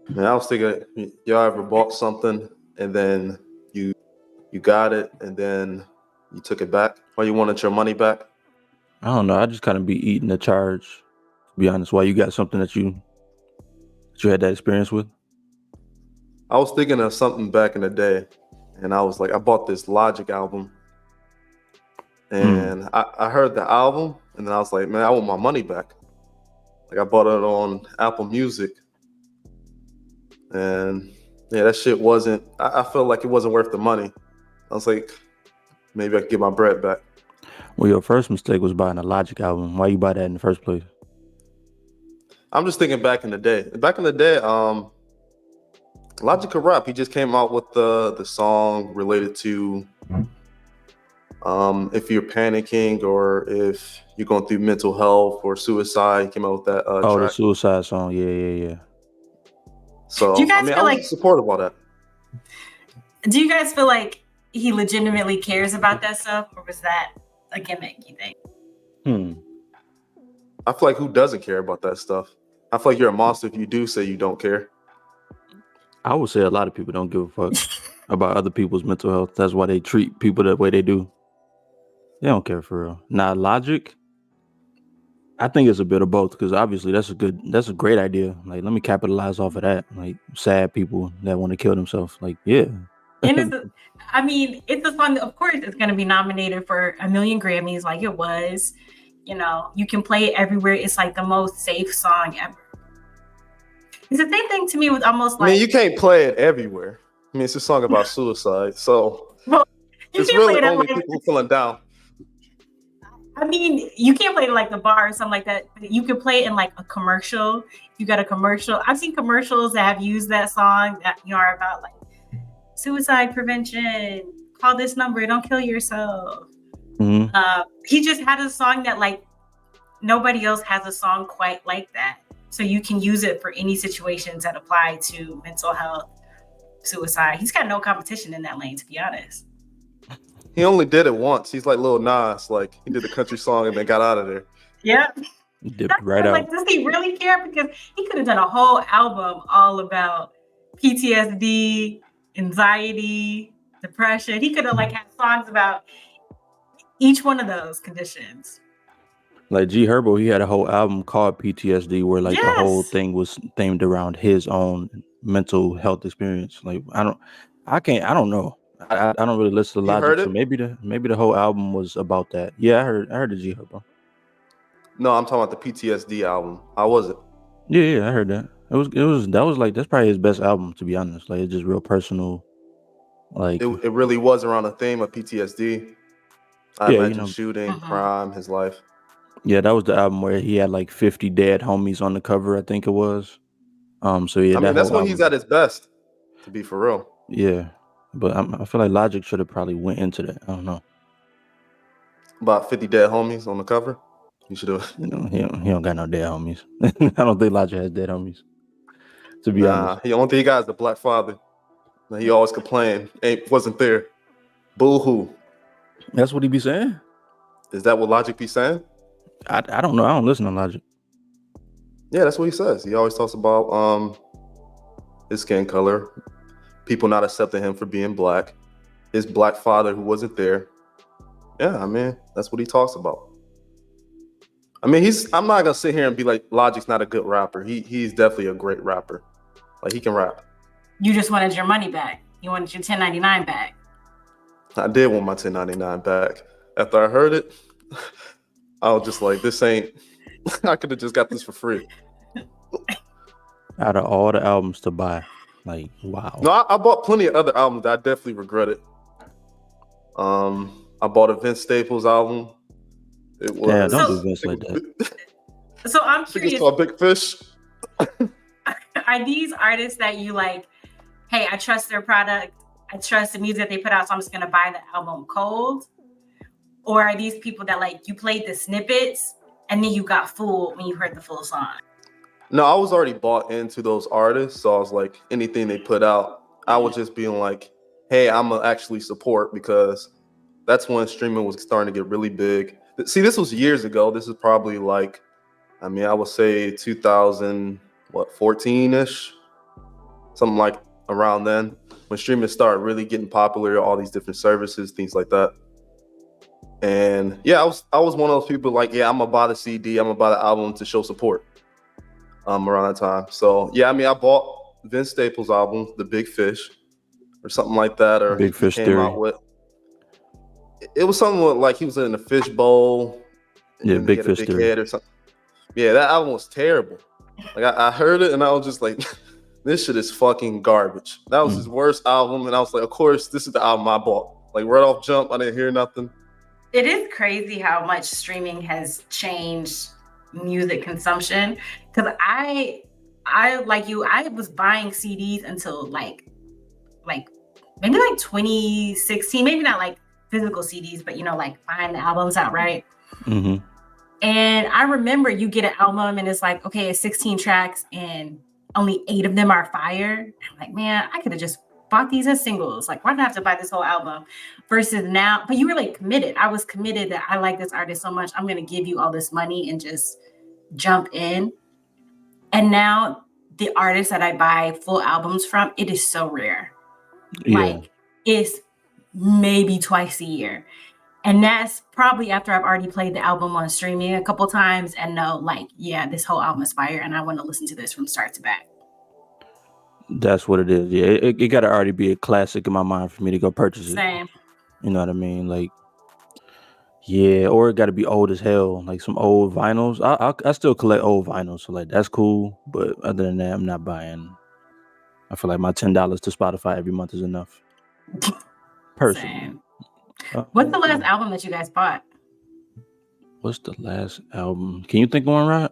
Man, I was thinking, y'all ever bought something and then you you got it and then you took it back or you wanted your money back? I don't know. I just kind of be eating the charge. To be honest, why you got something that you had that experience with? I was thinking of something back in the day, and I was like, I bought this Logic album, Mm. and I heard the album, and then I was like, man, I want my money back. Like I bought it on Apple Music, and yeah, that shit wasn't. I felt like it wasn't worth the money. I was like, maybe I could get my bread back. Well, your first mistake was buying a Logic album. Why you buy that in the first place? I'm just thinking back in the day. Back in the day, Logic could rap. He just came out with the song related to if you're panicking or if you're going through mental health or suicide. He came out with that Oh, the track. Suicide song. Yeah, yeah, yeah. Do you So I guys mean, I feel was like supportive of that. do you guys feel like he legitimately cares about that stuff, or was that a gimmick, you think? Hmm. I feel like who doesn't care about that stuff? I feel like you're a monster if you do say you don't care. I would say a lot of people don't give a fuck about other people's mental health. That's why they treat people the way they do. They don't care for real. Now, Logic, I think it's a bit of both because obviously that's a great idea. Like, let me capitalize off of that. Like, sad people that want to kill themselves. Like, yeah, And I mean, it's a song that, of course, it's going to be nominated for a million Grammys, like it was. You know, you can play it everywhere. It's like the most safe song ever. It's the same thing to me with almost I mean, like, you can't play it everywhere. I mean, it's a song about suicide, so well, you it's can't play really it at only like, people who feeling down. I mean, you can't play it like the bar or something like that. You can play it in like a commercial. If you got a commercial, I've seen commercials that have used that song that are about like suicide prevention. Call this number. Don't kill yourself. hmm He just had a song that like nobody else has a song quite like that. So you can use it for any situations that apply to mental health, suicide. He's got no competition in that lane, to be honest. He only did it once. He's like Lil Nas, like he did the country song and then got out of there. Yeah. dipped right Like, out. does he really care? Because he could have done a whole album all about PTSD, anxiety, depression. He could have like had songs about each one of those conditions. Like G Herbo, he had a whole album called PTSD where like the whole Yes. thing was themed around his own mental health experience. Like I don't know. I don't really listen to You Logic, heard so it? maybe the whole album was about that. Yeah, I heard the G Herbo. No, I'm talking about the PTSD album. How was it? Yeah, I heard that. It was that was like that's probably his best album to be honest. Like it's just real personal. It, Like it really was around the theme of PTSD. I yeah, imagine shooting, Mhm. crime, his life. yeah, that was the album where he had like 50 dead homies on the cover. I think it was. So yeah, I mean, that that's whole when he's album. at his best, to be for real. Yeah, but I feel like Logic should have probably went into that. I don't know. About 50 dead homies on the cover. You should have. You know, he don't got no dead homies. I don't think Logic has dead homies. To be Nah, honest, the only thing he got is the black father. He always complained, wasn't there. Boo hoo. that's what he be saying. Is that what Logic be saying? I don't know. I don't listen to Logic. Yeah, that's what he says. He always talks about his skin color, people not accepting him for being black, his black father who wasn't there. Yeah, I mean, that's what he talks about. I mean, I'm not gonna sit here and be like Logic's not a good rapper. He's definitely a great rapper. Like he can rap. You just wanted your money back. You wanted your 1099 back. I did want my 1099 back. After I heard it, I was just like, this ain't I could have just got this for free. Out of all the albums to buy, like wow. No, I bought plenty of other albums that I definitely regretted. I bought a Vince Staples album. It Yeah, don't do was Vince like that. So I'm I think it's curious, called Big Fish. are these artists that you like, hey, I trust their product, I trust the music that they put out, so I'm just gonna buy the album cold? Or are these people that like you played the snippets and then you got fooled when you heard the full song? No, I was already bought into those artists, so I was like, anything they put out, I was just being like, hey, I'm gonna actually support because that's when streaming was starting to get really big. See, this was years ago. This is probably like, I mean, I would say 2000, what, 14 ish. something like around then when streaming started really getting popular, all these different services, things like that. And yeah, I was one of those people like, yeah, I'm gonna buy the CD, I'm gonna buy the album to show support. Around that time. So yeah, I mean, I bought Vince Staples' album, The Big Fish, or something like that, or Big he Fish came Theory. out with. It was something like he was in a fish bowl, and Yeah, then he Big had a Fish big Theory. head or something. Yeah, that album was terrible. Like I heard it and I was just like, this shit is fucking garbage. That was his worst album, and I was like, of course, this is the album I bought. Like right off jump, I didn't hear nothing. It is crazy how much streaming has changed music consumption. Because I like you, I was buying CDs until like maybe like 2016, maybe not like physical CDs, but like buying the albums outright. Mm-hmm. And I remember you get an album and it's like, okay, it's 16 tracks and only 8 of them are fire. I'm like, man, I could have just bought these as singles. Like, why do I have to buy this whole album? Versus now, but you were like committed. I was committed that I like this artist so much. I'm going to give you all this money and just jump in. And now the artists that I buy full albums from, it is so rare. Yeah. Like, it's maybe twice a year. And that's probably after I've already played the album on streaming a couple times and know, like, yeah, this whole album is fire and I want to listen to this from start to back. That's what it is. Yeah, it got to already be a classic in my mind for me to go purchase it. Same. You know what I mean? Like, yeah, or it got to be old as hell, like some old vinyls. I still collect old vinyls, so like that's cool. But other than that, I'm not buying. I feel like my $10 to Spotify every month is enough. Personally. Same. What's the last album that you guys bought? What's the last album? Can you think of one, right?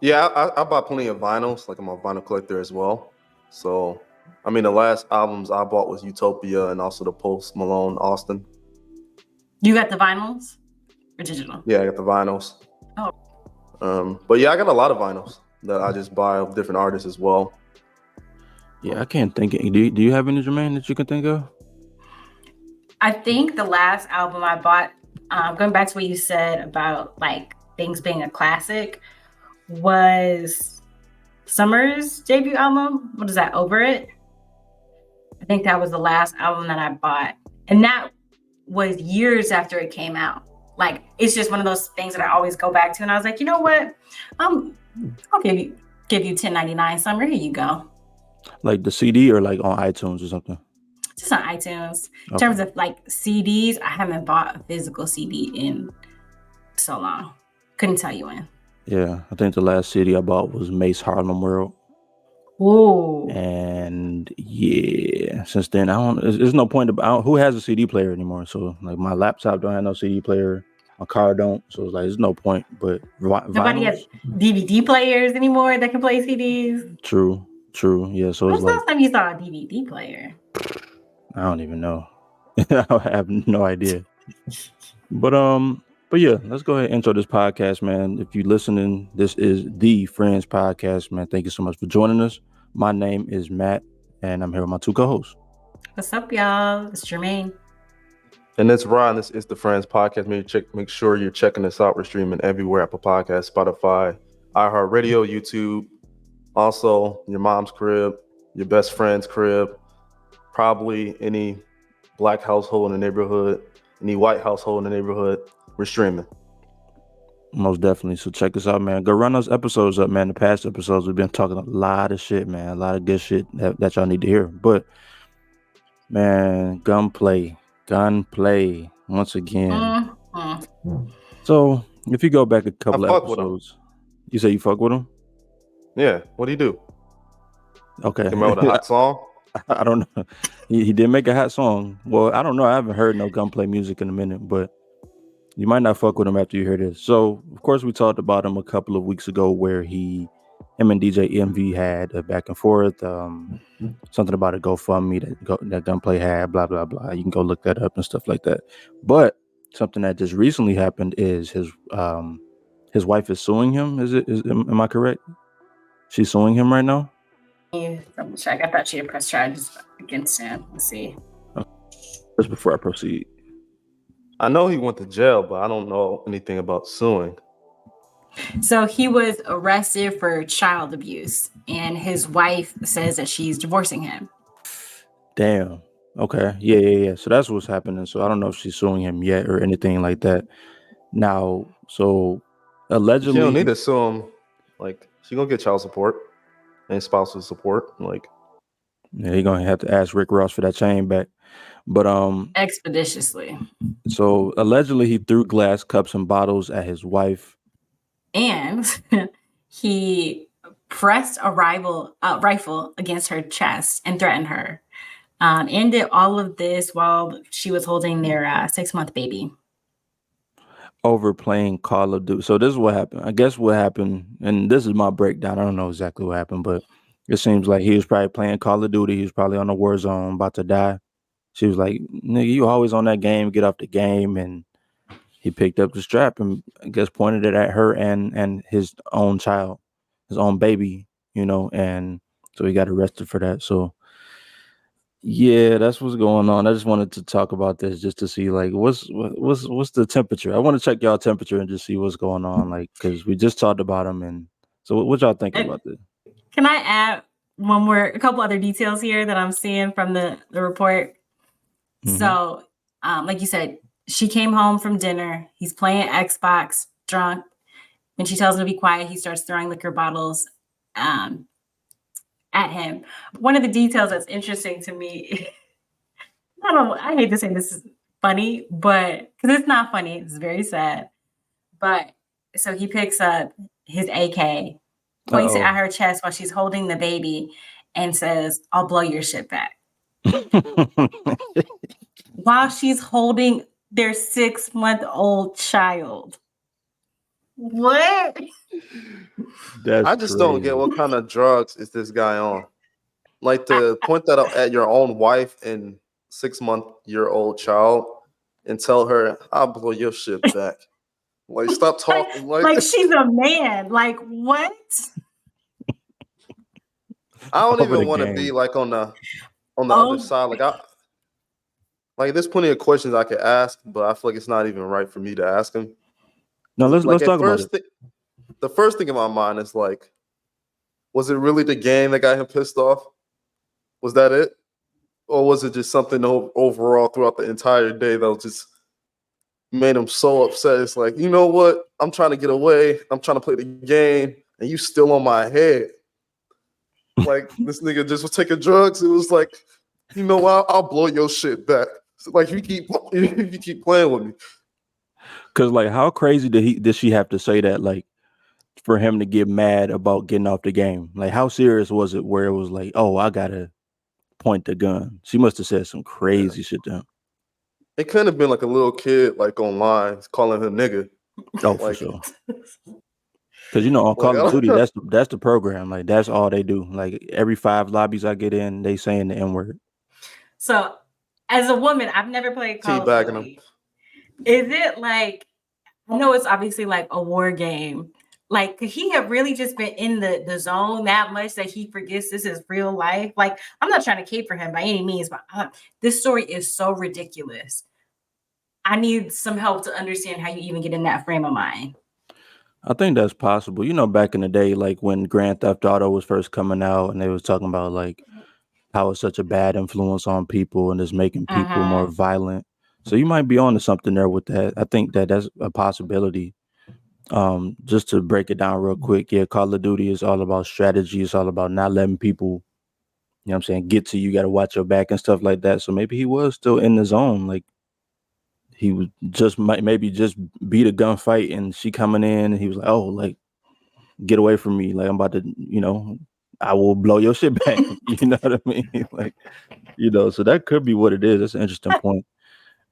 Yeah, I bought plenty of vinyls. Like I'm a vinyl collector as well. So, I mean, the last albums I bought was Utopia and also the Post Malone Austin. You got the vinyls or digital? Yeah, I got the vinyls. Oh. But yeah, I got a lot of vinyls that I just buy of different artists as well. Yeah, I can't think. Do you have any, Jermayne, that you can think of? I think the last album I bought, going back to what you said about like things being a classic, was Summer's debut album. What is that? Over It? I think that was the last album that I bought. And that was years after it came out. Like, it's just one of those things that I always go back to. And I was like, you know what? I'll give you $10.99 Summer. Here you go. Like the CD or like on iTunes or something? Just on iTunes. In terms of like CDs, I haven't bought a physical CD in so long. Couldn't tell you when. Yeah, I think the last CD I bought was Mace Harlem World. Ooh. And yeah, since then there's no point about who has a CD player anymore. So like my laptop don't have no CD player, my car don't. So it's like there's no point. But nobody has DVD players anymore that can play CDs. True. Yeah. So when's it's the last time you saw a DVD player? I don't even know. I have no idea. But yeah, let's go ahead and intro this podcast, man. If you're listening, this is the Friends Podcast, man. Thank you so much for joining us. My name is Matt, and I'm here with my two co-hosts. What's up, y'all? It's Jermayne. And it's Ron. This is the Friends Podcast. Make sure you're checking us out. We're streaming everywhere: Apple Podcasts, Spotify, iHeartRadio, YouTube. Also, your mom's crib, your best friend's crib, probably any black household in the neighborhood, any white household in the neighborhood. We're streaming. Most definitely. So check us out, man. Go run those episodes up, man. The past episodes, we've been talking a lot of shit, man. A lot of good shit that y'all need to hear. But, man, Gunplay once again. So, if you go back a couple of episodes, you say you fuck with him? Yeah. What do you do? Okay. Came out with a hot song? I don't know. He did make a hot song. Well, I don't know. I haven't heard no Gunplay music in a minute, but you might not fuck with him after you hear this. So, of course, we talked about him a couple of weeks ago where him and DJ MV had a back and forth. Something about a GoFundMe that Gunplay had, blah, blah, blah. You can go look that up and stuff like that. But something that just recently happened is his wife is suing him. Am I correct? She's suing him right now? Yeah, double check. I thought she had pressed charges against him. Let's see. Just before I proceed. I know he went to jail, but I don't know anything about suing. So he was arrested for child abuse, and his wife says that she's divorcing him. Damn. Okay. Yeah. So that's what's happening. So I don't know if she's suing him yet or anything like that. Now, so allegedly, She don't need to sue him. Like, she gonna get child support and spousal support. Like, yeah, you're gonna have to ask Rick Ross for that chain back. But Expeditiously. so allegedly he threw glass cups and bottles at his wife. And he pressed a rifle against her chest and threatened her. And did all of this while she was holding their 6-month baby. Over playing Call of Duty. So this is what happened. I guess what happened, and this is my breakdown. I don't know exactly what happened, but it seems like he was probably playing Call of Duty. He was probably on the war zone, about to die. She was like, "Nigga, you always on that game. Get off the game." And he picked up the strap and I guess pointed it at her and his own child, his own baby, and so he got arrested for that. So yeah, that's what's going on. I just wanted to talk about this just to see like what's the temperature. I want to check y'all temperature and just see what's going on, like because we just talked about him. And so what y'all thinking about this? Can I add a couple other details here that I'm seeing from the report? Mhm. So, like you said, she came home from dinner. He's playing Xbox, drunk. When she tells him to be quiet, he starts throwing liquor bottles at him. One of the details that's interesting to me, I hate to say this is funny, but because it's not funny, it's very sad. But so he picks up his AK, points it at her chest while she's holding the baby, and says, "I'll blow your shit back." While she's holding their 6-month-old child. What? That's I just don't get what kind of drugs is this guy on. Like, to point that out at your own wife and 6-month-old child and tell her, "I'll blow your shit back." Like, stop talking. Like she's a man. Like, what? I don't Over the even want to game. be like on the other side. Like there's plenty of questions I could ask, but I feel like it's not even right for me to ask him. No, let's Like, talk about it. The first thing in my mind is like, was it really the game that got him pissed off? Was that it? Or was it just something overall throughout the entire day that was just made him so upset? It's like, you know what? I'm trying to get away. I'm trying to play the game, and you still on my head. Like, this nigga just was taking drugs. It was like, you know what? I'll blow your shit back. So, like, you keep playing with me. Cause like, how crazy did she have to say that? Like, for him to get mad about getting off the game? Like, how serious was it? Where it was like, oh, I gotta point the gun. She must have said some crazy shit to him. It couldn't have been like a little kid, like online, calling him nigga. Oh, for sure. Because on Call of Duty, that's the program. Like, that's all they do. Like, every 5 lobbies I get in, they saying the N-word. So, as a woman, I've never played Call of Duty. Is it like, I know it's obviously like a war game. Like, could he have really just been in the zone that much that he forgets this is real life? Like, I'm not trying to cape for him by any means, but this story is so ridiculous. I need some help to understand how you even get in that frame of mind. I think that's possible. Back in the day, like when Grand Theft Auto was first coming out and they was talking about like how it's such a bad influence on people and it's making people more violent. So you might be onto something there with that. I think that's a possibility. Just to break it down real quick, yeah, Call of Duty is all about strategy. It's all about not letting people, what I'm saying, get to you. You got to watch your back and stuff like that. So maybe he was still in the zone. Like, he was just maybe just beat a gunfight and she coming in and he was like, oh, like, get away from me. Like, I'm about to, I will blow your shit back. You know what I mean? Like, so that could be what it is. That's an interesting point.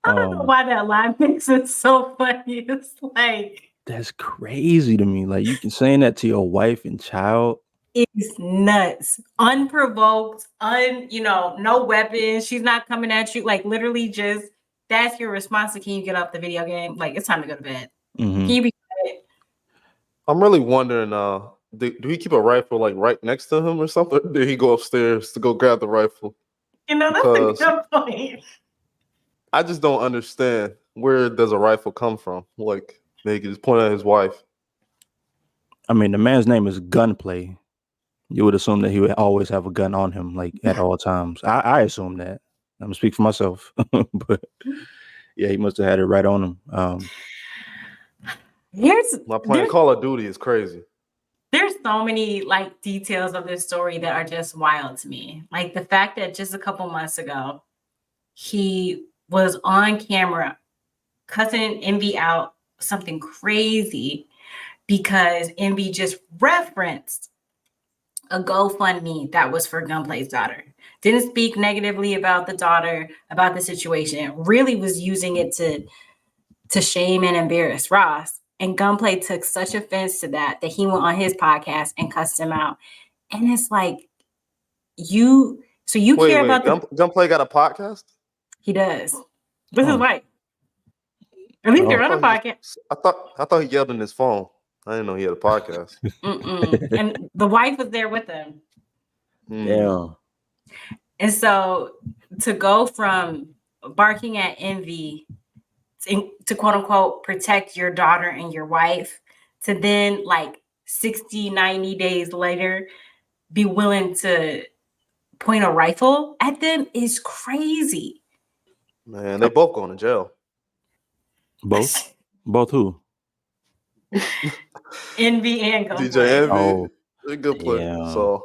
I don't know why that line makes it so funny. It's like, that's crazy to me. Like, you can saying that to your wife and child. It's nuts. Unprovoked, no weapons. She's not coming at you. Like, literally just, that's your response to, can you get off the video game? Like, it's time to go to bed. Mm-hmm. Can you be quiet? I'm really wondering, do he keep a rifle like right next to him or something? Or did he go upstairs to go grab the rifle? That's a good point. I just don't understand, where does a rifle come from? Like, they just point at his wife. I mean, the man's name is Gunplay. You would assume that he would always have a gun on him, like at all times. I assume that. I'm gonna speak for myself, but yeah, he must have had it right on him. Here's My playing there's, Call of Duty is crazy. there's so many like details of this story that are just wild to me. Like the fact that just a couple months ago, he was on camera cussing Envy out something crazy because Envy just referenced a GoFundMe that was for Gunplay's daughter. Didn't speak negatively about the daughter, about the situation. Really was using it to shame and embarrass Ross. And Gunplay took such offense to that he went on his podcast and cussed him out. And it's like, you care about the... Gunplay got a podcast? He does. With his wife. At least they're on a podcast. I thought he yelled in his phone. I didn't know he had a podcast. And the wife was there with him. Yeah. And so to go from barking at Envy to quote unquote protect your daughter and your wife to then like 60, 90 days later be willing to point a rifle at them is crazy. Man, they both going to jail. Both? Both who? Envy and Gunplay. DJ Envy. Oh, They're good play. yeah. So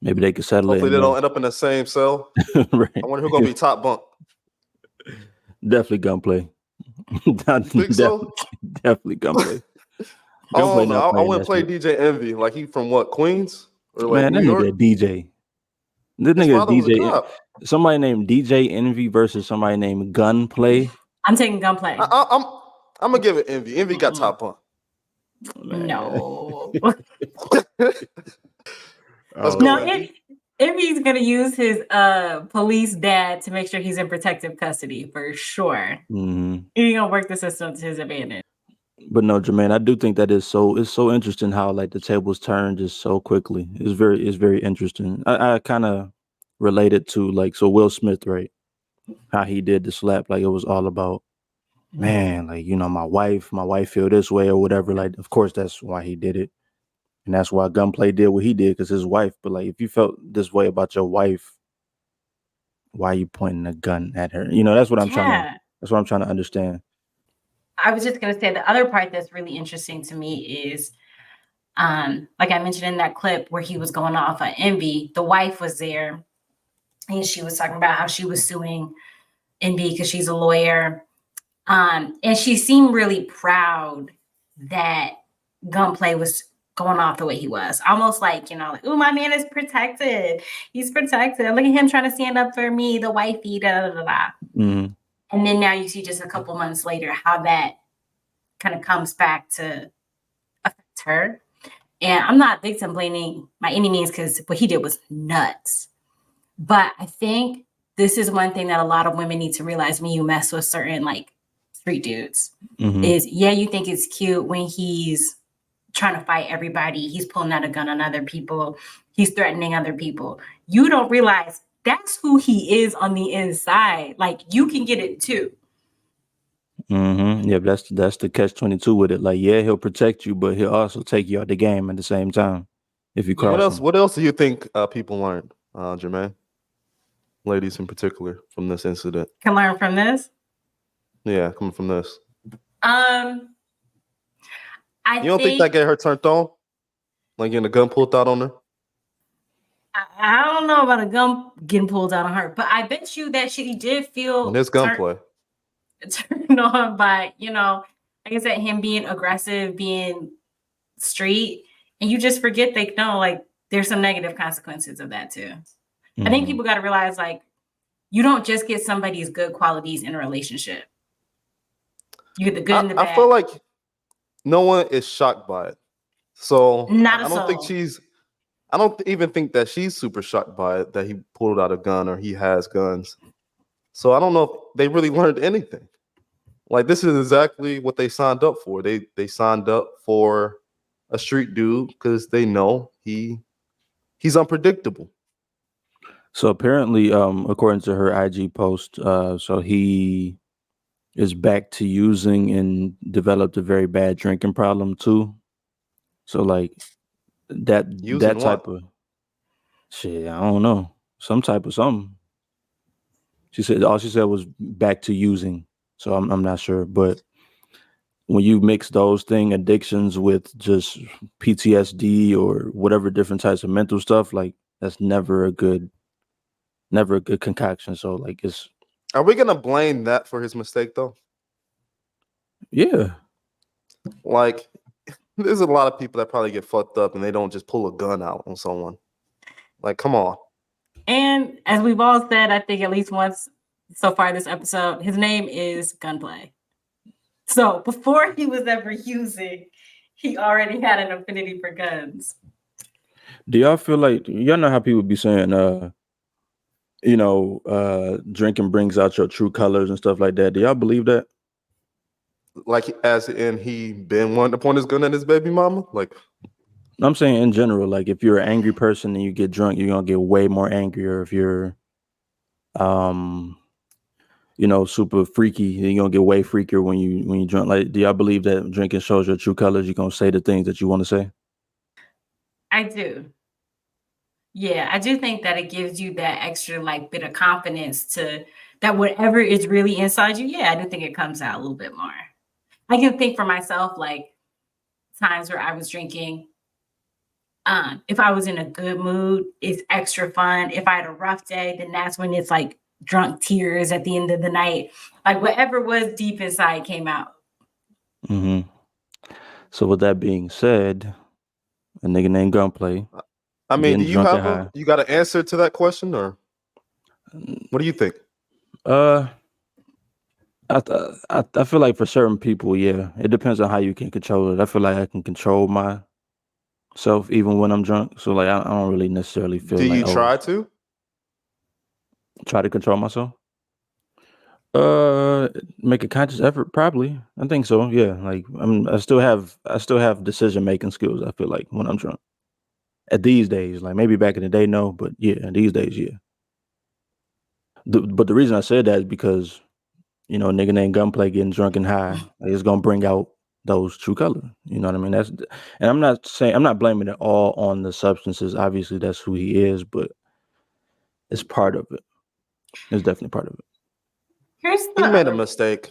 maybe they could settle hopefully it. They don't end up in the same cell. Right. I wonder who's going to be top bunk. Definitely Gunplay. Think so? Definitely Gunplay. Oh, no, I wouldn't play DJ Envy. Like, he from what, Queens? Or like man, New that York? nigga DJ. This nigga is DJ. Somebody named DJ Envy versus somebody named Gunplay. I'm taking Gunplay. I'm going to give it Envy. Envy got top bunk. No. No, Envy's gonna use his police dad to make sure he's in protective custody for sure. Mm-hmm. He's gonna work the system to his advantage. But no, Jermayne, I do think that it's so interesting how like the tables turn just so quickly. It's very interesting. I kind of related to like Will Smith, right? How he did the slap, like it was all about, man, like, you know, my wife feel this way or whatever. Like, of course, that's why he did it. And that's why Gunplay did what he did, because his wife. But like, if you felt this way about your wife, why are you pointing a gun at her? You know, that's what I'm trying to understand. I was just gonna say the other part that's really interesting to me is, like I mentioned in that clip where he was going off on Envy, the wife was there, and she was talking about how she was suing Envy because she's a lawyer, and she seemed really proud that Gunplay was going off the way he was, almost like, you know, like, oh, my man is protected. He's protected. Look at him trying to stand up for me, the wifey, da da da da. Mm-hmm. And then now you see just a couple months later how that kind of comes back to affect her. And I'm not victim blaming by any means because what he did was nuts. But I think this is one thing that a lot of women need to realize when you mess with certain like street dudes is, yeah, you think it's cute when he's trying to fight everybody. He's pulling out a gun on other people. He's threatening other people. You don't realize that's who he is on the inside. Like, you can get it too. Mm-hmm. Yeah, that's the catch-22 with it. Like, yeah, he'll protect you, but he'll also take you out the game at the same time if you cross him. What else do you think people learned, Jermayne? Ladies in particular, from this incident? Can learn from this? Yeah, coming from this. You don't think that get her turned on? Like getting a gun pulled out on her? I don't know about a gun getting pulled out on her, but I bet you that she did feel when there's gunplay turned on by, you know, like I said, him being aggressive, being street, and you just forget they know like there's some negative consequences of that too. I think people got to realize like you don't just get somebody's good qualities in a relationship. You get the good and the bad. I feel like no one is shocked by it. So I don't even think that she's super shocked by it, that he pulled out a gun or he has guns. So I don't know if they really learned anything. Like, this is exactly what they signed up for. They signed up for a street dude because they know he's unpredictable. So apparently, according to her IG post, so he is back to using and developed a very bad drinking problem too. So like that Using type what? of shit, I don't know. Some type of something. She said all she said was back to using. So I'm not sure. But when you mix those addictions with just PTSD or whatever different types of mental stuff, like that's never a good concoction. So like it's Are we gonna blame that for his mistake though? yeah. Like, there's a lot of people that probably get fucked up and they don't just pull a gun out on someone. Like, come on. And as we've all said, I think at least once so far this episode, his name is Gunplay. So before he was ever using, he already had an affinity for guns. Do y'all feel like y'all know how people be saying drinking brings out your true colors and stuff like that? Do y'all believe that? Like, as in he been wanting to point his gun at his baby mama? Like, I'm saying in general, like if you're an angry person and you get drunk, you're gonna get way more angrier. If you're super freaky, you're gonna get way freakier when you drunk. Like, do y'all believe that drinking shows your true colors? You're gonna say the things that you want to say? I do. Yeah, I do think that it gives you that extra like bit of confidence to that whatever is really inside you. Yeah, I do think it comes out a little bit more. I can think for myself, like times where I was drinking. If I was in a good mood, it's extra fun. If I had a rough day, then that's when it's like drunk tears at the end of the night. Like whatever was deep inside came out. Mm-hmm. So with that being said, a nigga named Gunplay I mean, do getting you drunk and have high. you got an answer to that question, or what do you think? Uh, I feel like for certain people, yeah, it depends on how you can control it. I feel like I can control myself even when I'm drunk. So like I don't really necessarily feel Do like you try to? try to control myself. Make a conscious effort, probably. I think so. Yeah, like I still have decision making skills. I feel like when I'm drunk. At these days, like maybe back in the day, no, but yeah, these days, yeah. But the reason I said that is because nigga named Gunplay getting drunk and high, like, it's gonna bring out those true colors. You know what I mean? And I'm not blaming it all on the substances. Obviously, that's who he is, but it's part of it. It's definitely part of it. Here's He the made a other. mistake.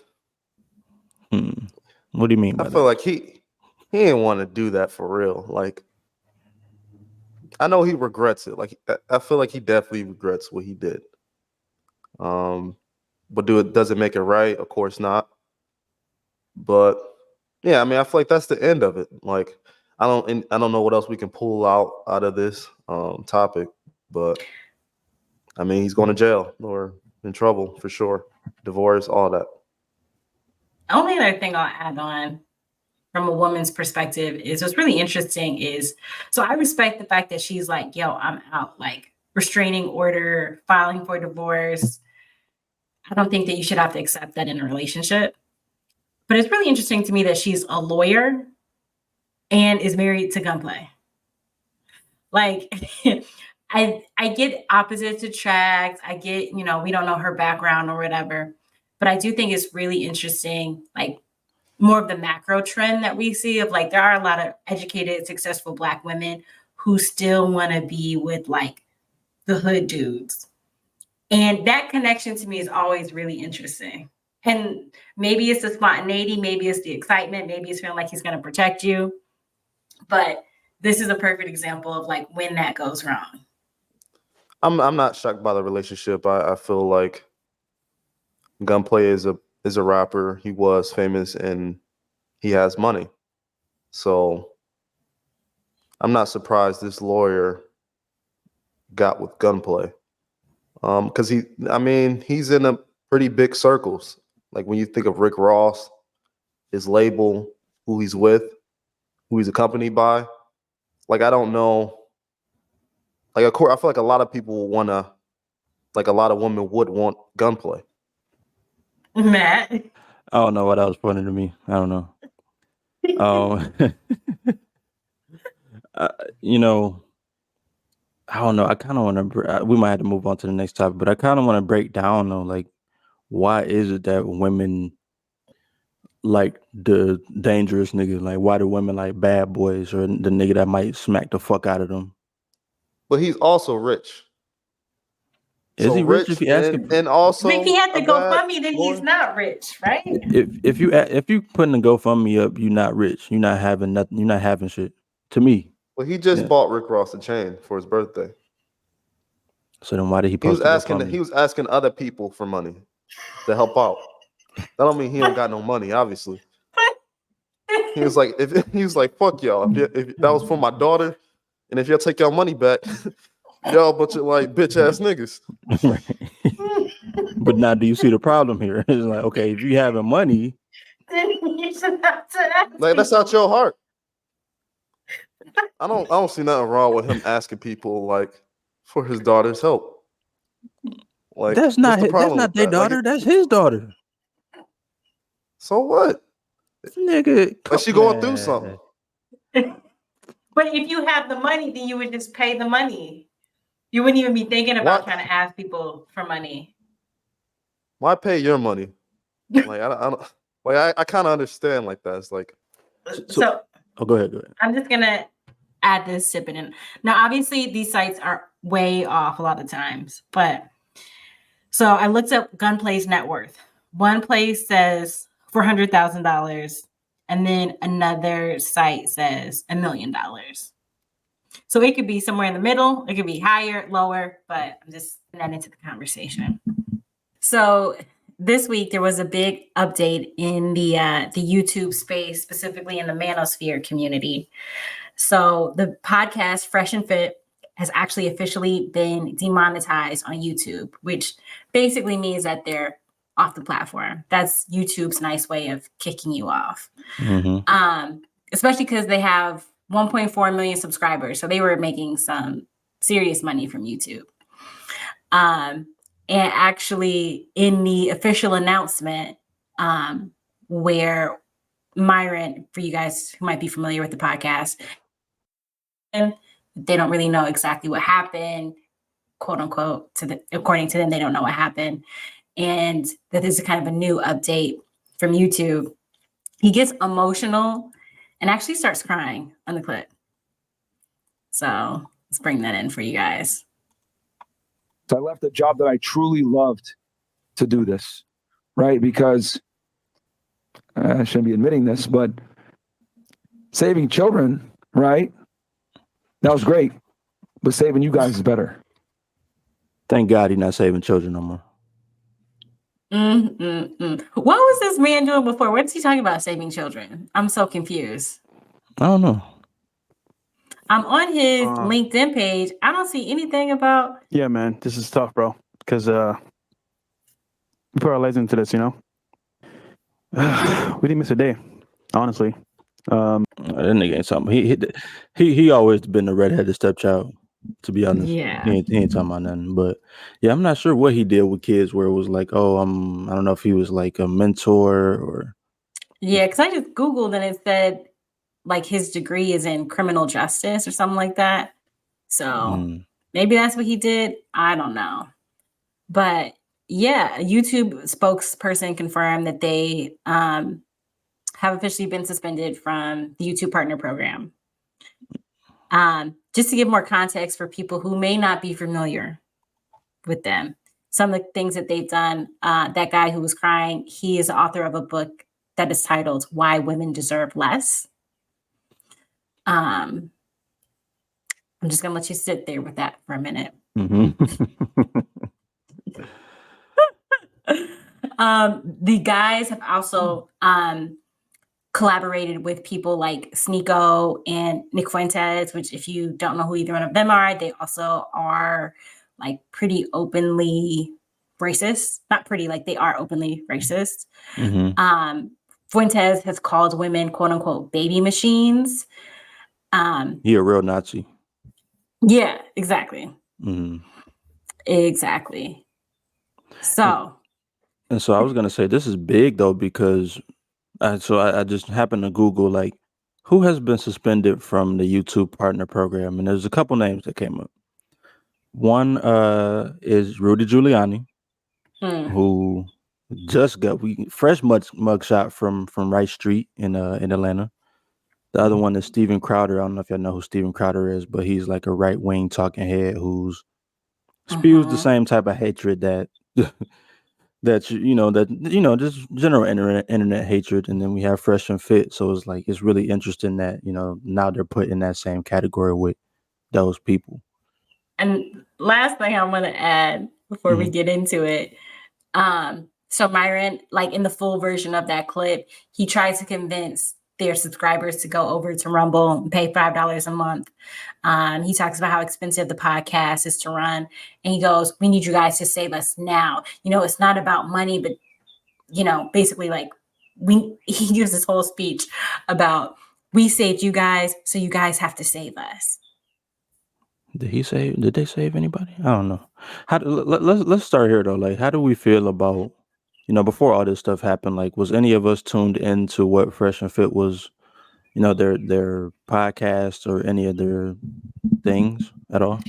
What do you mean I by feel that? like he didn't want to do that for real. Like, I know he regrets it. Like, I feel like he definitely regrets what he did. But does it make it right? Of course not. But yeah, I mean, I feel like that's the end of it. Like, I don't know what else we can pull out of this topic, but I mean, he's going to jail or in trouble for sure. Divorce, all that. Only other thing I'll add on from a woman's perspective is what's really interesting is so I respect the fact that she's like, yo, I'm out, like restraining order, filing for divorce. I don't think that you should have to accept that in a relationship. But it's really interesting to me that she's a lawyer and is married to Gunplay. Like I get opposites attract. I get, we don't know her background or whatever. But I do think it's really interesting, like more of the macro trend that we see of like there are a lot of educated, successful Black women who still want to be with like the hood dudes. And that connection to me is always really interesting. And maybe it's the spontaneity, maybe it's the excitement, maybe it's feeling like he's going to protect you. But this is a perfect example of like when that goes wrong. I'm not shocked by the relationship. I feel like Gunplay is a rapper. He was famous and he has money. So I'm not surprised this lawyer got with Gunplay. Because he's in a pretty big circles. Like when you think of Rick Ross, his label, who he's with, who he's accompanied by. Like, I don't know. Like, of course, I feel like a lot of people wanna, like, a lot of women would want Gunplay. Matt. I don't know why that was funny to me. I don't know. You know, I don't know. I kind of want to. We might have to move on to the next topic, but I kind of want to break down though, like, why is it that women like the dangerous niggas. Like, why do women like bad boys or the nigga that might smack the fuck out of them? But he's also rich. Is So he rich if rich he asking? and But also if he had a to bad GoFundMe, then boy. he's not rich, right? If you putting a GoFundMe up, you're not rich. You're not having nothing. You're not having shit. To me. Well, he just Yeah. bought Rick Ross a chain for his birthday. So then why did he He was post a asking GoFundMe? he was asking other people for money to help out. That don't mean he don't got no money, obviously. He was like, fuck y'all. If that was for my daughter, and if y'all take y'all money back, y'all a bunch of like bitch ass niggas. But now, do you see the problem here? It's like, okay, if you having money, Then you should have to ask Like that's people. not your heart. I don't see nothing wrong with him asking people like for his daughter's help. Like that's what's not the that's problem not with their that? Like daughter. That's his daughter. so what? Nigga, Like she going through something. But if you have the money, then you would just pay the money. You wouldn't even be thinking about trying to ask people for money. Why pay your money? Like I don't like I kind of understand like that. It's like So oh, go ahead. I'm just gonna add this snippet in. Now, obviously, these sites are way off a lot of times, but so I looked up Gunplay's net worth. One place says $400,000, and then another site says $1 million. So it could be somewhere in the middle. It could be higher, lower, but I'm just putting that into the conversation. So this week there was a big update in the YouTube space, specifically in the manosphere community. So the podcast Fresh and Fit has actually officially been demonetized on YouTube, which basically means that they're off the platform. That's YouTube's nice way of kicking you off. Mm-hmm. Especially because they have 1.4 million subscribers. So they were making some serious money from YouTube. And actually in the official announcement, where Myron, for you guys who might be familiar with the podcast, and they don't really know exactly what happened, quote unquote, according to them, they don't know what happened. And that this is kind of a new update from YouTube. He gets emotional and actually starts crying on the clip. So let's bring that in for you guys. So I left a job that I truly loved to do this, right? Because I shouldn't be admitting this, but saving children, right? That was great, but saving you guys is better. Thank God he's not saving children no more. What was this man doing before? What is he talking about saving children? I'm so confused. I don't know. I'm on his LinkedIn page. I don't see anything about. Yeah, man, this is tough, bro. Because we put our lives into this, you know. We didn't miss a day, honestly. That nigga ain't something. He always been the redheaded stepchild. To be honest, Yeah, he ain't talking about nothing. But yeah, I'm not sure what he did with kids. Where it was like, oh, I don't know if he was like a mentor or. Yeah, because I just Googled and it said like his degree is in criminal justice or something like that. So maybe that's what he did. I don't know. But yeah, a YouTube spokesperson confirmed that they have officially been suspended from the YouTube Partner Program. Just to give more context for people who may not be familiar with them, some of the things that they've done, that guy who was crying, he is the author of a book that is titled Why Women Deserve Less. I'm just going to let you sit there with that for a minute. The guys have also collaborated with people like Sneeko and Nick Fuentes, which if you don't know who either one of them are, they also are like pretty openly racist. Not pretty, like they are openly racist. Fuentes has called women, quote unquote, baby machines. He a real Nazi. Yeah, exactly. Exactly. So. And so I was gonna say this is big though because I just happened to Google like who has been suspended from the YouTube Partner Program, and there's a couple names that came up. One is Rudy Giuliani, who just got we fresh mug shot from Rice Street in Atlanta. The other one is Steven Crowder. I don't know if y'all know who Steven Crowder is, but he's like a right wing talking head who's spews the same type of hatred that just general internet hatred. And then we have Fresh and Fit. So it's like it's really interesting that now they're put in that same category with those people. And last thing I want to add before we get into it, so Myron, like in the full version of that clip, he tries to convince their subscribers to go over to Rumble and pay $5 a month. He talks about how expensive the podcast is to run. And he goes, we need you guys to save us now. It's not about money, but, basically like he gives this whole speech about we saved you guys, so you guys have to save us. Did they save anybody? I don't know. Let's start here though. Like, how do we feel about, before all this stuff happened, like, was any of us tuned into what Fresh and Fit was, their podcast or any of their things at all?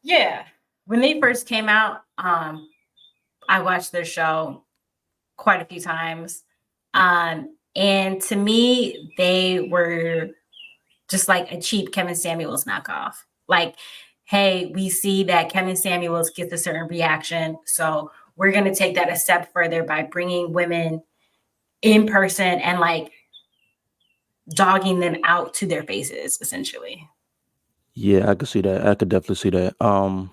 Yeah. When they first came out, I watched their show quite a few times. And to me, they were just like a cheap Kevin Samuels knockoff. Like, hey, we see that Kevin Samuels gets a certain reaction, so we're going to take that a step further by bringing women in person and like dogging them out to their faces, essentially. Yeah, I could see that. I could definitely see that. I've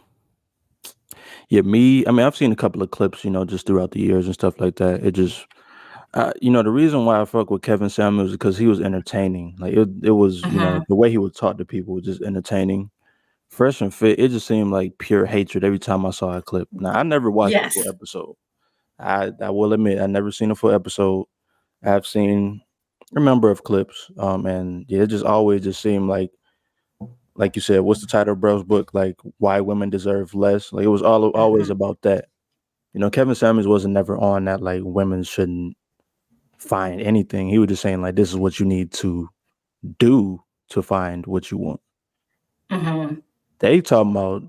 seen a couple of clips, just throughout the years and stuff like that. It just, the reason why I fuck with Kevin Samuels is because he was entertaining. Like it was, the way he would talk to people was just entertaining. Fresh and Fit, it just seemed like pure hatred every time I saw a clip. Now, I never watched a full episode. I will admit, I never seen a full episode. I've seen a number of clips. And yeah, it just always just seemed like you said, what's the title of Bro's book? Like, Why Women Deserve Less. Like, it was always about that. Kevin Samuels wasn't never on that, like, women shouldn't find anything. He was just saying, like, this is what you need to do to find what you want. They talking about,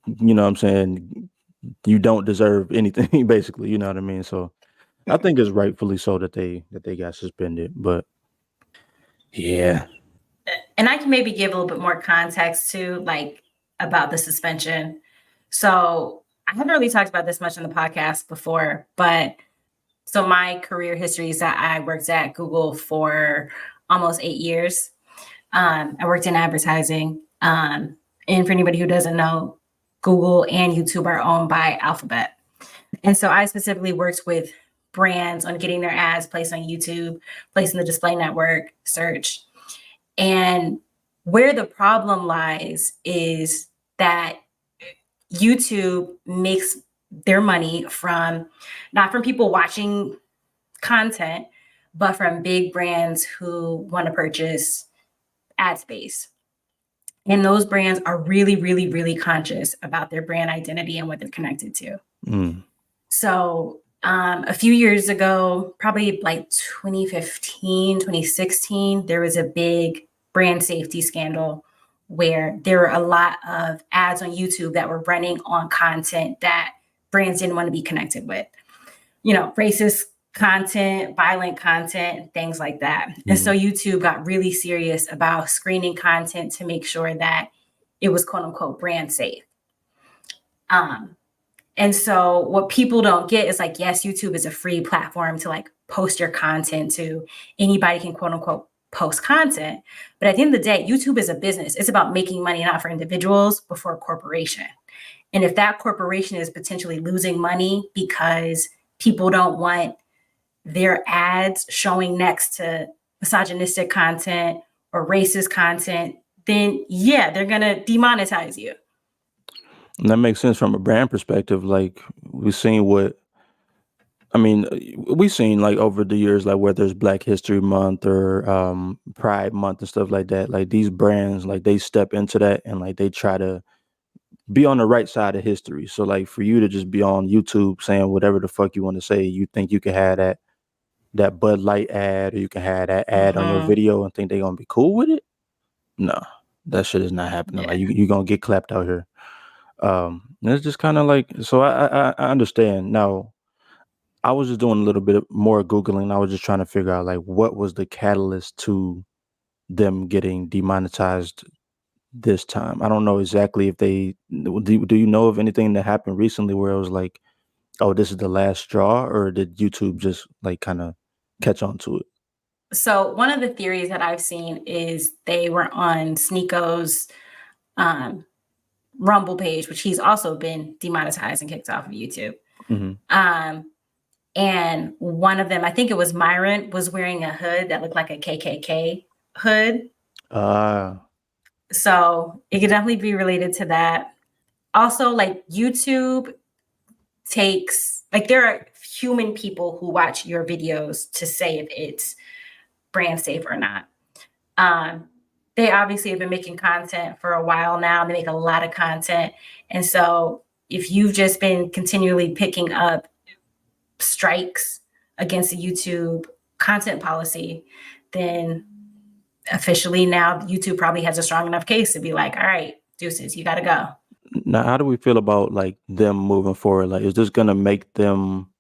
what I'm saying, you don't deserve anything, basically, you know what I mean? So I think it's rightfully so that they got suspended. But yeah. And I can maybe give a little bit more context too, like about the suspension. So I haven't really talked about this much on the podcast before, but so my career history is that I worked at Google for almost 8 years. I worked in advertising. And for anybody who doesn't know, Google and YouTube are owned by Alphabet. And so I specifically worked with brands on getting their ads placed on YouTube, placed in the display network, search. And where the problem lies is that YouTube makes their money not from people watching content, but from big brands who want to purchase ad space. And those brands are really, really, really conscious about their brand identity and what they're connected to. So a few years ago, probably like 2015, 2016, there was a big brand safety scandal where there were a lot of ads on YouTube that were running on content that brands didn't want to be connected with. Racist content, violent content, things like that. And so YouTube got really serious about screening content to make sure that it was quote unquote brand safe. And so what people don't get is like, yes, YouTube is a free platform to like post your content to. Anybody can quote unquote post content. But at the end of the day, YouTube is a business. It's about making money, not for individuals, but for a corporation. And if that corporation is potentially losing money because people don't want their ads showing next to misogynistic content or racist content, then yeah, they're going to demonetize you. And that makes sense from a brand perspective. Like we've seen like over the years, like whether it's Black History Month or Pride Month and stuff like that, like these brands, like they step into that and like they try to be on the right side of history. So like for you to just be on YouTube saying whatever the fuck you want to say, you think you can have that Bud Light ad or you can have that ad on your video and think they're gonna be cool with it? No, that shit is not happening. Yeah. Like you're gonna get clapped out here. It's just kind of like, so I understand now. I was just doing a little bit more Googling. I was just trying to figure out like what was the catalyst to them getting demonetized this time. I don't know exactly if they do you know of anything that happened recently where it was like, oh, this is the last straw, or did YouTube just like kind of catch on to it? So one of the theories that I've seen is they were on Sneako's Rumble page, which he's also been demonetized and kicked off of YouTube. And one of them, I think it was Myron, was wearing a hood that looked like a KKK hood. So it could definitely be related to that. Also, like YouTube takes, like there are human people who watch your videos to say if it's brand safe or not. They obviously have been making content for a while now. They make a lot of content. And so if you've just been continually picking up strikes against the YouTube content policy, then officially now YouTube probably has a strong enough case to be like, all right, deuces, you got to go. Now, how do we feel about like them moving forward? Like, is this going to make them,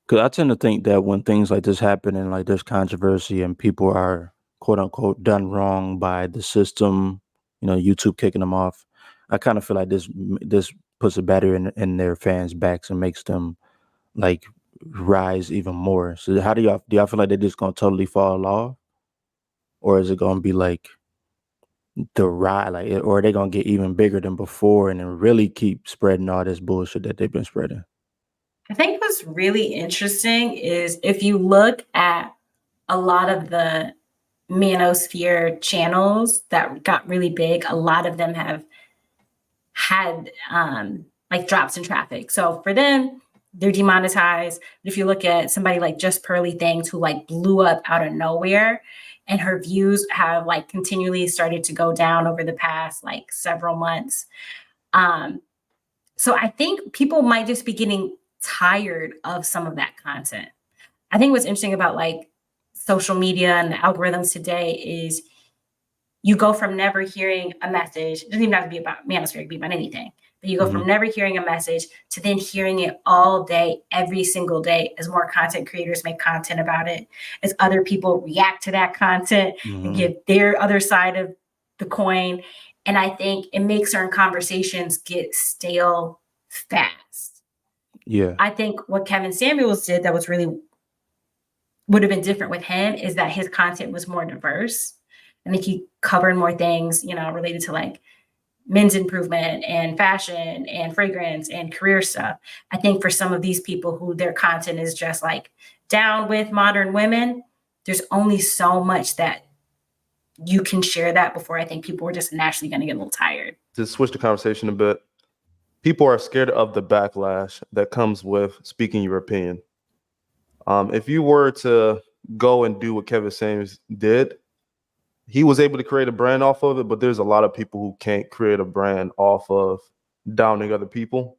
because I tend to think that when things like this happen and like there's controversy and people are quote unquote done wrong by the system, YouTube kicking them off, I kind of feel like this puts a battery in their fans' backs and makes them like rise even more. So how do y'all feel like they're just gonna totally fall off, or is it gonna be like the rise, like, or are they gonna get even bigger than before and then really keep spreading all this bullshit that they've been spreading? I think what's really interesting is if you look at a lot of the manosphere channels that got really big, a lot of them have had like drops in traffic. So for them, they're demonetized. But if you look at somebody like Just Pearly Things, who like blew up out of nowhere, and her views have like continually started to go down over the past like several months. So I think people might just be getting tired of some of that content. I think what's interesting about like social media and the algorithms today is you go from never hearing a message. It doesn't even have to be about manosphere, it could be about anything. But you go from never hearing a message to then hearing it all day, every single day, as more content creators make content about it, as other people react to that content and give their other side of the coin. And I think it makes certain conversations get stale fast. Yeah. I think what Kevin Samuels did that was really would have been different with him is that his content was more diverse. I think he covered more things, related to like men's improvement and fashion and fragrance and career stuff. I think for some of these people who their content is just like down with modern women, there's only so much that you can share that before I think people are just naturally going to get a little tired. To switch the conversation a bit, people are scared of the backlash that comes with speaking your opinion. If you were to go and do what Kevin Samuels did, he was able to create a brand off of it, but there's a lot of people who can't create a brand off of downing other people.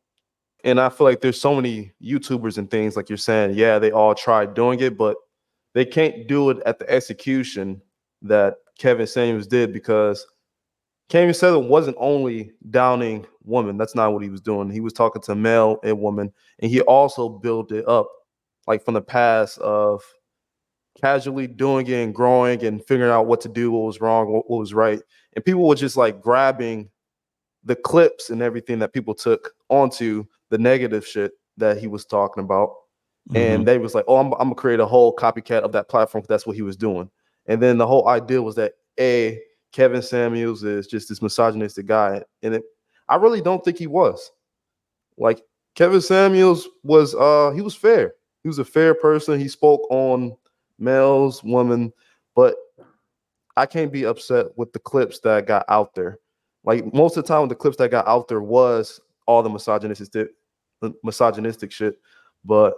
And I feel like there's so many YouTubers and things like you're saying, yeah, they all tried doing it, but they can't do it at the execution that Kevin Samuels did, because Kevin Samuels wasn't only downing women. That's not what he was doing. He was talking to male and woman, and he also built it up like from the past of casually doing it and growing and figuring out what to do, what was wrong, what was right. And people were just like grabbing the clips and everything that people took onto the negative shit that he was talking about. And they was like, oh, I'm gonna create a whole copycat of that platform, because that's what he was doing. And then the whole idea was that Kevin Samuels is just this misogynistic guy. And I really don't think he was. Like, Kevin Samuels was he was fair. He was a fair person. He spoke on males, women, but I can't be upset with the clips that got out there. Like, most of the time, the clips that got out there was all the misogynistic shit. But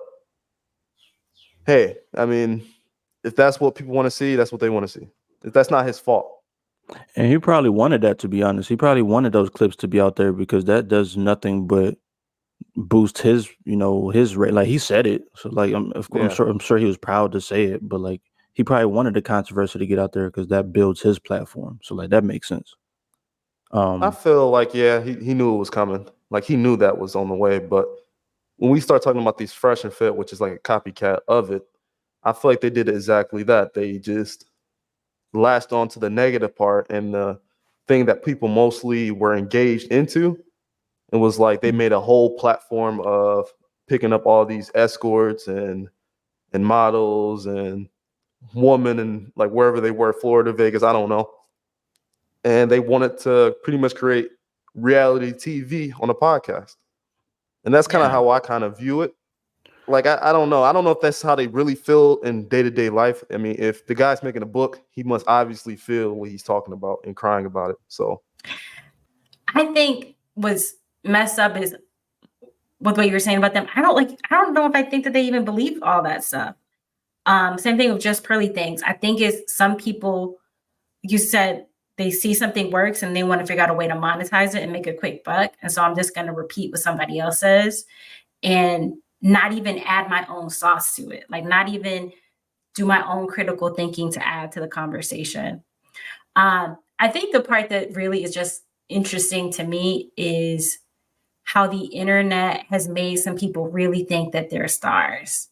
hey, I mean, if that's what people want to see, that's what they want to see. If that's not his fault. And he probably wanted that, to be honest. He probably wanted those clips to be out there because that does nothing but boost his, his rate. Like, he said it, so like I'm sure he was proud to say it, but like he probably wanted the controversy to get out there because that builds his platform. So like that makes sense. I feel like he knew it was coming. Like, he knew that was on the way. But when we start talking about these Fresh and Fit, which is like a copycat of it, I feel like they did exactly that. They just latched on to the negative part and the thing that people mostly were engaged into. It was like they made a whole platform of picking up all these escorts and models and women and like wherever they were, Florida, Vegas, I don't know. And they wanted to pretty much create reality TV on a podcast. And that's kind of how I kind of view it. Like, I don't know. I don't know if that's how they really feel in day-to-day life. I mean, if the guy's making a book, he must obviously feel what he's talking about and crying about it. So I think what's messed up is with what you were saying about them. I don't know if I think that they even believe all that stuff. Same thing with Just Pearly Things. I think is some people, you said, they see something works and they want to figure out a way to monetize it and make a quick buck. And so I'm just going to repeat what somebody else says and not even add my own sauce to it. Like not even do my own critical thinking to add to the conversation. I think the part that really is just interesting to me is how the internet has made some people really think that they're stars.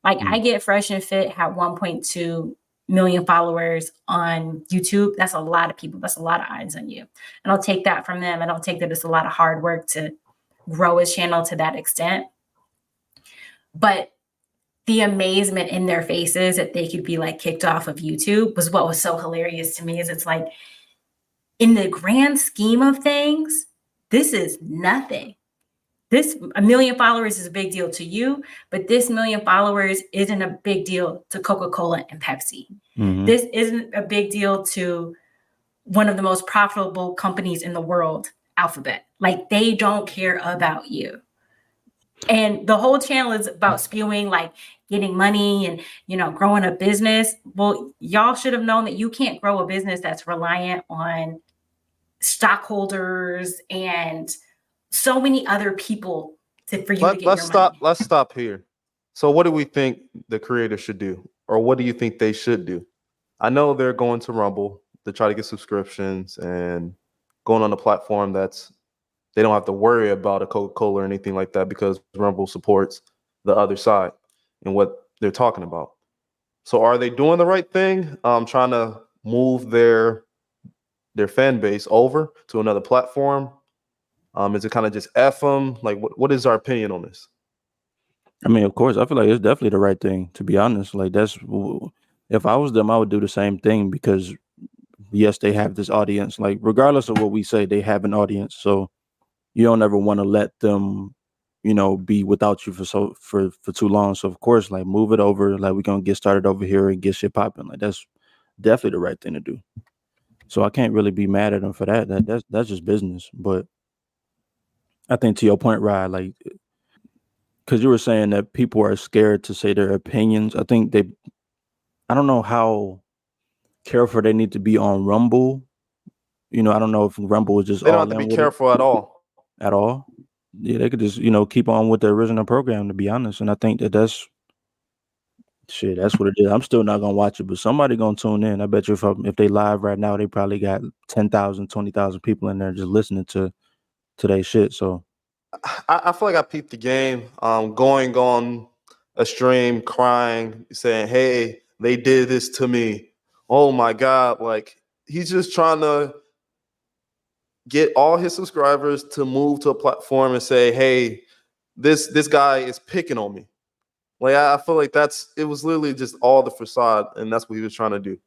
Like I get Fresh and Fit had 1.2 million followers on YouTube. That's a lot of people. That's a lot of eyes on you. And I'll take that from them. I don't take that it's a lot of hard work to grow his channel to that extent. But the amazement in their faces that they could be like kicked off of YouTube was what was so hilarious to me. Is it's like, in the grand scheme of things, this is nothing. This 1 million followers is a big deal to you, but this 1 million followers isn't a big deal to Coca-Cola and Pepsi. Mm-hmm. This isn't a big deal to one of the most profitable companies in the world, Alphabet. Like they don't care about you. And the whole channel is about spewing like getting money and, you know, growing a business. Well, y'all should have known that you can't grow a business that's reliant on stockholders and so many other people for you to get your money. Let's stop here. So what do we think the creators should do? Or what do you think they should do? I know they're going to Rumble to try to get subscriptions and going on a platform that's they don't have to worry about a Coca-Cola or anything like that because Rumble supports the other side and what they're talking about. So are they doing the right thing? Trying to move their fan base over to another platform? Is it kind of just F them? Like, what is our opinion on this? I mean, of course, I feel like it's definitely the right thing, to be honest. Like, if I was them, I would do the same thing because, yes, they have this audience. Like, regardless of what we say, they have an audience. So you don't ever want to let them, you know, be without you for too long. So, of course, like, move it over. Like, we're going to get started over here and get shit popping. Like, that's definitely the right thing to do. So I can't really be mad at them for that. That's just business. But I think to your point, Rod, like, because you were saying that people are scared to say their opinions. I think I don't know how careful they need to be on Rumble. You know, I don't know if Rumble is just they don't have to be careful at all. At all. Yeah, they could just, you know, keep on with the original program, to be honest. And I think that's what it is. I'm still not gonna watch it, but somebody gonna tune in. I bet you if they live right now, they probably got 10,000, 20,000 people in there just listening to their shit. So I feel like I peeped the game. Going on a stream, crying, saying, "Hey, they did this to me. Oh my God!" Like he's just trying to get all his subscribers to move to a platform and say, "Hey, this guy is picking on me." Like I feel like it was literally just all the facade, and that's what he was trying to do.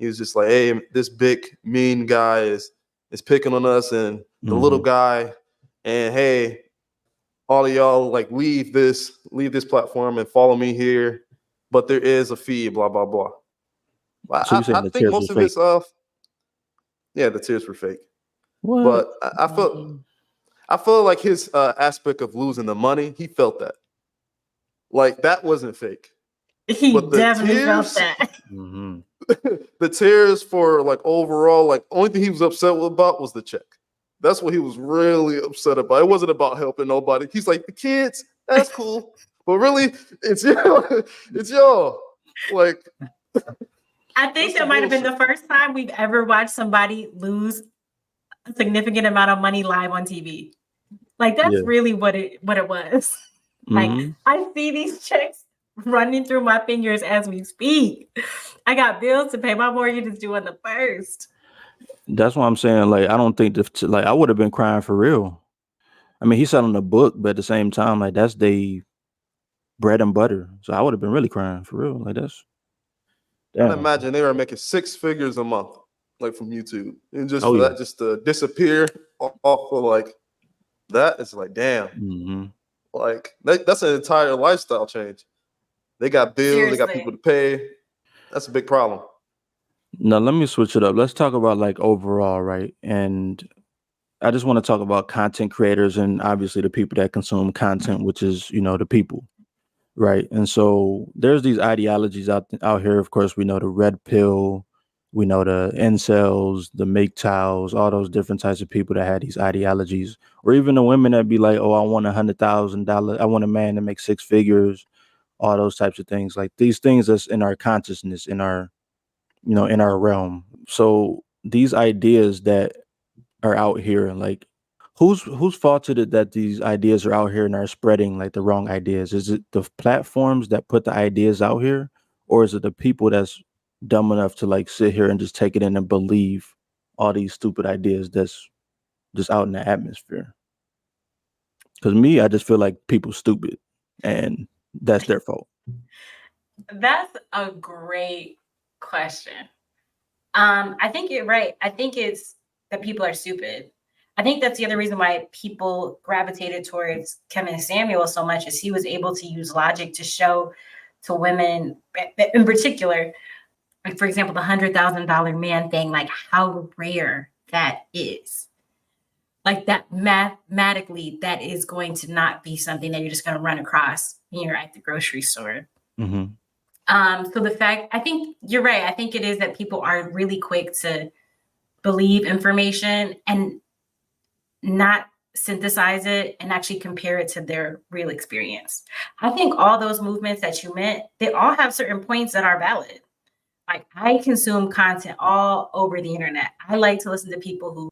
He was just like, "Hey, this big mean guy is picking on us, and the little guy, and hey, all of y'all like leave this platform and follow me here, but there is a fee, blah blah blah." So I think most of his the tears were fake. What? But I feel like his aspect of losing the money, he felt that. Like that wasn't fake. He definitely felt that. The tears for like overall, like only thing he was upset about was the check. That's what he was really upset about. It wasn't about helping nobody. He's like, the kids, that's cool. But really, it's y'all. Like I think that might have been the first time we've ever watched somebody lose a significant amount of money live on TV. Like that's really what it was. Like Mm-hmm. I see these checks running through my fingers as we speak. I got bills to pay. My mortgage is due on the 1st. That's why I'm saying, like, I don't think like I would have been crying for real. I mean, he's selling a book, but at the same time, like that's they bread and butter. So I would have been really crying for real. Like that's I damn. imagine they were making 6 figures a month, like from YouTube, and just Oh for yeah. that, just to disappear off of like that, it's like damn, Mm-hmm. like that's an entire lifestyle change. They got bills, they got people to pay. That's a big problem. Now let me switch it up. Let's talk about like overall, right? And I just want to talk about content creators and obviously the people that consume content, which is, the people, right? And so there's these ideologies out here. Of course, we know the red pill, we know the incels, the MGTOWs, all those different types of people that had these ideologies, or even the women that be like, oh, I want $100,000, I want a man to make 6 figures, all those types of things, like these things that's in our consciousness, in our, in our realm. So these ideas that are out here, like whose fault is it that these ideas are out here and are spreading like the wrong ideas? Is it the platforms that put the ideas out here, or is it the people that's dumb enough to like sit here and just take it in and believe all these stupid ideas that's just out in the atmosphere? Because me, I just feel like people stupid, and that's their fault. That's a great question. I think you're right. I think it's that people are stupid. I think that's the other reason why people gravitated towards Kevin Samuel so much, is he was able to use logic to show to women in particular, like for example, the $100,000 man thing, like how rare that is. Like that mathematically, that is going to not be something that you're just going to run across when you're at the grocery store. Mm-hmm. So the fact, I think you're right. I think it is that people are really quick to believe information and not synthesize it and actually compare it to their real experience. I think all those movements that you meant, they all have certain points that are valid. Like I consume content all over the internet. I like to listen to people who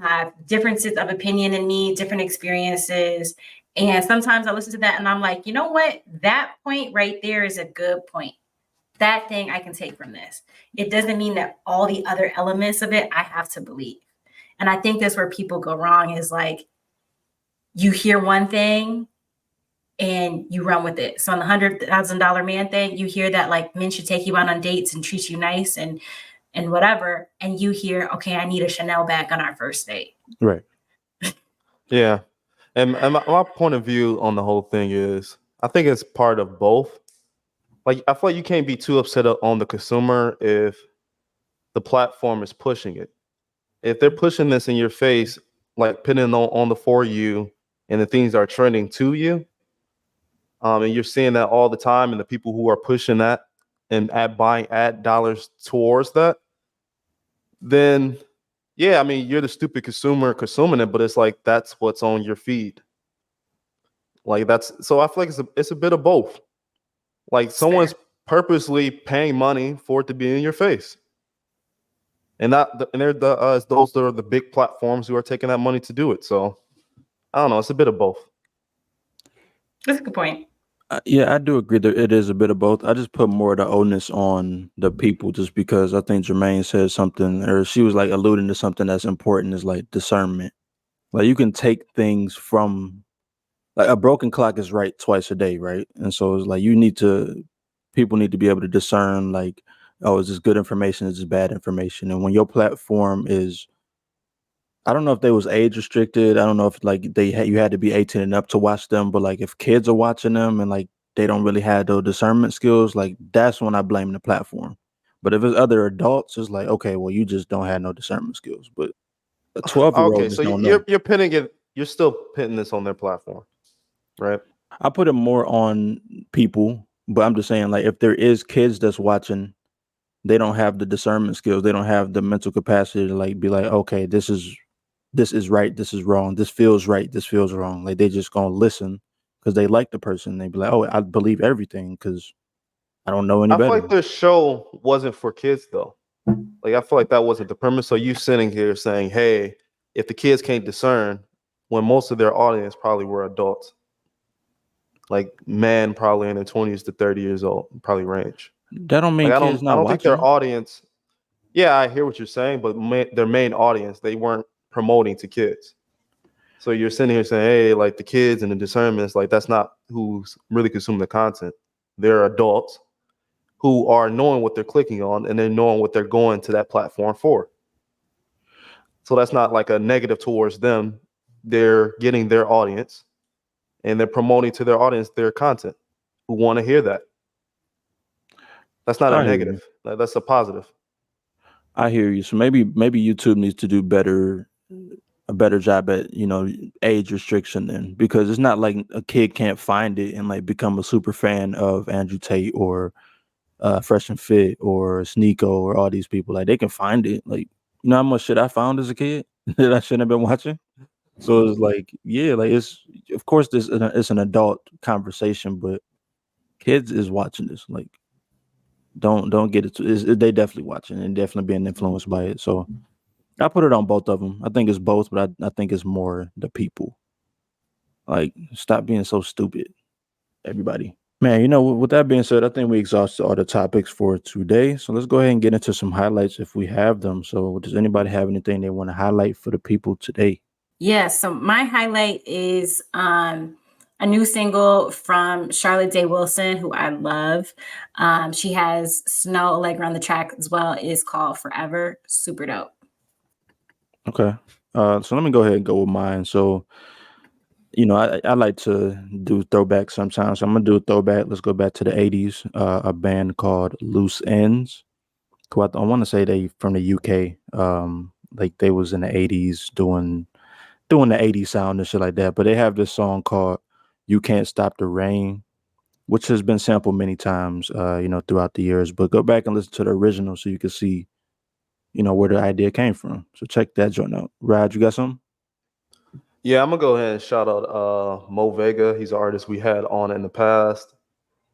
have differences of opinion than me, different experiences. And sometimes I listen to that and I'm like, you know what? That point right there is a good point. That thing I can take from this. It doesn't mean that all the other elements of it I have to believe. And I think that's where people go wrong, is like you hear one thing and you run with it. So on the $100,000 man thing, you hear that like men should take you out on dates and treat you nice and whatever. And you hear, okay, I need a Chanel bag on our first date. Right. Yeah, and my point of view on the whole thing is, I think it's part of both. Like I feel like you can't be too upset on the consumer if the platform is pushing it. If they're pushing this in your face, like putting it on the for you, and the things are trending to you, and you're seeing that all the time, and the people who are pushing that and buying ad dollars towards that, then yeah, I mean you're the stupid consumer consuming it, but it's like that's what's on your feed. Like that's, so I feel like it's a bit of both. Like someone's purposely paying money for it to be in your face. And they're those are the big platforms who are taking that money to do it. So I don't know. It's a bit of both. That's a good point. Yeah, I do agree that it is a bit of both. I just put more of the onus on the people, just because I think Jermayne said something, or she was like alluding to something that's important, is like discernment. Like you can take things from, like a broken clock is right twice a day, right? And so it's like people need to be able to discern, like, oh, is this good information? Is this bad information? And when your platform is, I don't know if they was age restricted. I don't know if like you had to be 18 and up to watch them, but like if kids are watching them and like they don't really have those discernment skills, like that's when I blame the platform. But if it's other adults, it's like, okay, well, you just don't have no discernment skills. But a 12-year-old Okay, just so don't know. you're pinning it. You're still pitting this on their platform, right? I put it more on people, but I'm just saying, like, if there is kids that's watching, they don't have the discernment skills. They don't have the mental capacity to like be like, okay, this is right, this is wrong, this feels right, this feels wrong. Like they just gonna listen because they like the person. They be like, oh, I believe everything because I don't know any I feel better. like this show wasn't for kids though. Like I feel like that wasn't the premise. So you sitting here saying, hey, if the kids can't discern, when most of their audience probably were adults. like men probably in their 20s to 30 years old, probably range. That don't mean Like kids I not don't think watching their it. audience. Yeah, I hear what you're saying, but their main audience, they weren't promoting to kids. So you're sitting here saying, hey, like the kids and the discernments, like that's not who's really consuming the content. They're adults who are knowing what they're clicking on and they're knowing what they're going to that platform for. So that's not like a negative towards them. They're getting their audience and they're promoting to their audience their content who want to hear that. That's not a I hear you. negative. That's a positive. I hear you. So maybe YouTube needs to do a better job at, age restriction then, because it's not like a kid can't find it and like become a super fan of Andrew Tate or Fresh and Fit or Sneeko or all these people. Like they can find it. Like, you know how much shit I found as a kid that I shouldn't have been watching. So it's like, yeah, like it's of course it's an adult conversation, but kids is watching this. Like, don't get it. They definitely watching and definitely being influenced by it. So I put it on both of them. I think it's both, but I think it's more the people. Like, stop being so stupid, everybody. Man, with that being said, I think we exhausted all the topics for today. So let's go ahead and get into some highlights if we have them. So does anybody have anything they want to highlight for the people today? Yeah, so my highlight is a new single from Charlotte Day Wilson, who I love. She has Snoh, Aalegra on the track as well. It's called Forever. Super dope. Okay. So let me go ahead and go with mine. So, I like to do throwbacks sometimes. So I'm going to do a throwback. Let's go back to the 80s. A band called Loose Ends. Who I want to say they from the UK. Like they was in the 80s doing the 80s sound and shit like that. But they have this song called You Can't Stop the Rain, which has been sampled many times, throughout the years. But go back and listen to the original so you can see, where the idea came from. So check that joint out. Raj, you got something? Yeah, I'm gonna go ahead and shout out Mo Vega. He's an artist we had on in the past,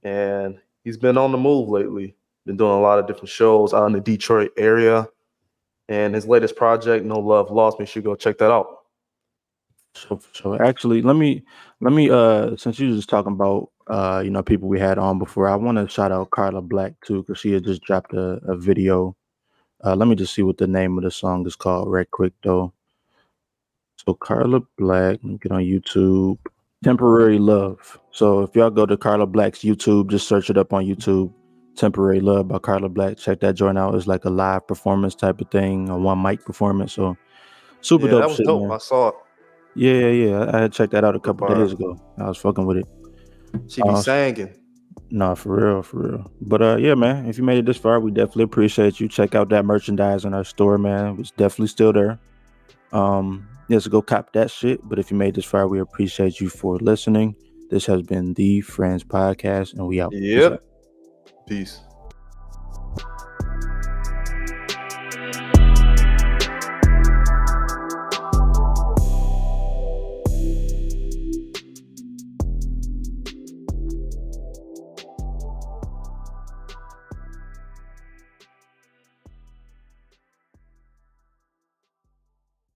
and he's been on the move lately. Been doing a lot of different shows out in the Detroit area. And his latest project, No Love Lost, make sure you go check that out. So actually, let me since you were just talking about people we had on before, I want to shout out Carla Black too, because she had just dropped a video. Let me just see what the name of the song is called right quick though. So Carla Black, let me get on YouTube. Temporary Love. So if y'all go to Carla Black's YouTube, just search it up on YouTube. Temporary Love by Carla Black. Check that joint out. It's like a live performance type of thing, a one mic performance. So super Yeah, dope that was shit, dope. man. I saw it. Yeah. I had checked that out a couple Fire. days ago. I was fucking with it. She be singing. No, for real. But yeah, man, if you made it this far, we definitely appreciate you. Check out that merchandise in our store, man. It's definitely still there. So go cop that shit. But if you made this far, we appreciate you for listening. This has been the Friends Podcast, and we out. Yep. Peace.